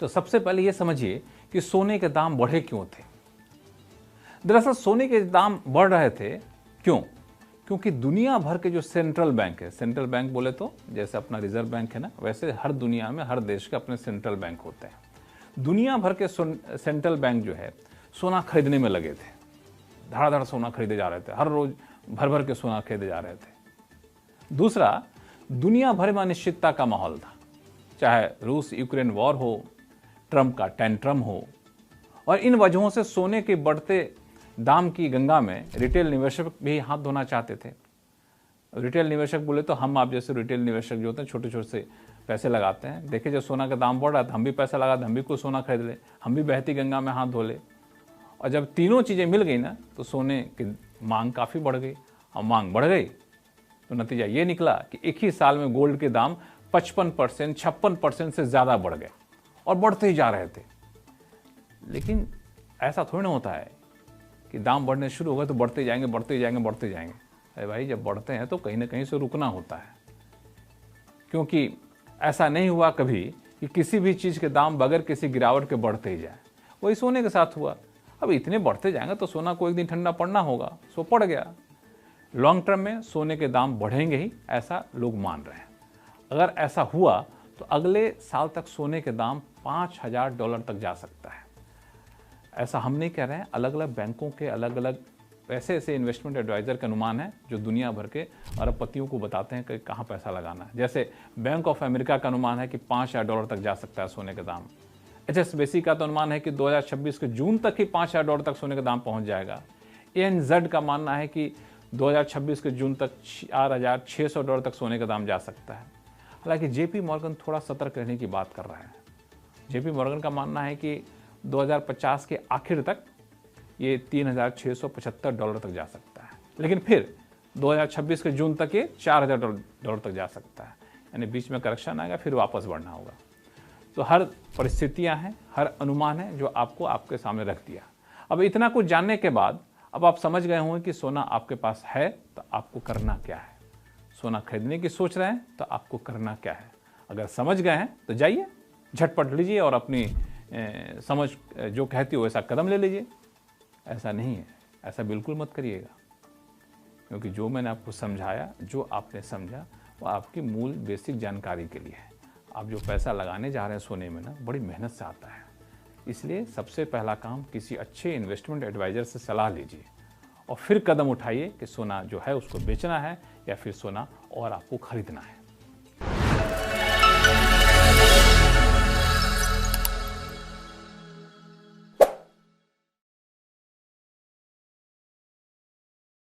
तो सबसे पहले ये समझिए कि सोने के दाम बढ़े क्यों थे। दरअसल सोने के दाम बढ़ रहे थे क्यों? क्योंकि दुनिया भर के जो सेंट्रल बैंक है, सेंट्रल बैंक बोले तो जैसे अपना रिजर्व बैंक है ना, वैसे हर दुनिया में हर देश के अपने सेंट्रल बैंक होते हैं। दुनिया भर के सेंट्रल बैंक जो है सोना खरीदने में लगे थे, धड़ाधड़ सोना खरीदे जा रहे थे, हर रोज भर भर के सोना खरीदे जा रहे थे। दूसरा, दुनिया भर में अनिश्चितता का माहौल था, चाहे रूस यूक्रेन वॉर हो, ट्रंप का टेंट्रम हो, और इन वजहों से सोने के बढ़ते दाम की गंगा में रिटेल निवेशक भी हाथ धोना चाहते थे। रिटेल निवेशक बोले तो हम आप जैसे रिटेल निवेशक जो होते हैं, छोटे छोटे से पैसे लगाते हैं। देखिए जब सोना का दाम बढ़ रहा था, हम भी पैसा लगा, हम भी कुछ सोना खरीद ले, हम भी बहती गंगा में हाथ धो ले। और जब तीनों चीज़ें मिल गई ना, तो सोने की मांग काफ़ी बढ़ गई। और मांग बढ़ गई तो नतीजा ये निकला कि एक ही साल में गोल्ड के दाम 55%, 56% से ज़्यादा बढ़ गए और बढ़ते ही जा रहे थे। लेकिन ऐसा थोड़ी ना होता है कि दाम बढ़ने शुरू हो गए तो बढ़ते जाएंगे, बढ़ते जाएंगे, बढ़ते जाएंगे। अरे भाई, जब बढ़ते हैं तो कहीं ना कहीं से रुकना होता है, क्योंकि ऐसा नहीं हुआ कभी कि किसी भी चीज़ के दाम बगैर किसी गिरावट के बढ़ते ही जाए। वही सोने के साथ हुआ। अब इतने बढ़ते जाएंगे तो सोना को एक दिन ठंडा पड़ना होगा, सो पड़ गया। लॉन्ग टर्म में सोने के दाम बढ़ेंगे ही, ऐसा लोग मान रहे हैं। अगर ऐसा हुआ तो अगले साल तक सोने के दाम $5,000 तक जा सकता है। ऐसा हम नहीं कह रहे हैं, अलग अलग बैंकों के अलग अलग ऐसे ऐसे इन्वेस्टमेंट एडवाइज़र का अनुमान है जो दुनिया भर के अरबपतियों को बताते हैं कि कहाँ पैसा लगाना है। जैसे बैंक ऑफ अमेरिका का अनुमान है कि $5,000 तक जा सकता है सोने का दाम। HSBC का तो अनुमान है कि 2026 के जून तक ही $5,000 तक सोने का दाम पहुँच जाएगा। ANZ का मानना है कि 2026 के जून तक $4,600 तक सोने का दाम जा सकता है। हालांकि JP मॉर्गन थोड़ा सतर्क रहने की बात कर रहा है। JP मॉर्गन का मानना है कि 2050 के आखिर तक ये $3,675 तक जा सकता है, लेकिन फिर 2026 के जून तक ये $4,000 तक जा सकता है। यानी बीच में करेक्शन आएगा, फिर वापस बढ़ना होगा। तो हर परिस्थितियां हैं, हर अनुमान है जो आपको आपके सामने रख दिया। अब इतना कुछ जानने के बाद अब आप समझ गए होंगे कि सोना आपके पास है तो आपको करना क्या है। सोना खरीदने की सोच रहे हैं तो आपको करना क्या है। अगर समझ गए हैं तो जाइए, झटपट लीजिए और अपनी समझ जो कहती हो वैसा कदम ले लीजिए। ऐसा नहीं है, ऐसा बिल्कुल मत करिएगा, क्योंकि जो मैंने आपको समझाया, जो आपने समझा, वो आपकी मूल बेसिक जानकारी के लिए है। आप जो पैसा लगाने जा रहे हैं सोने में ना, बड़ी मेहनत से आता है। इसलिए सबसे पहला काम किसी अच्छे इन्वेस्टमेंट एडवाइज़र से सलाह लीजिए और फिर कदम उठाइए कि सोना जो है उसको बेचना है या फिर सोना और आपको खरीदना है।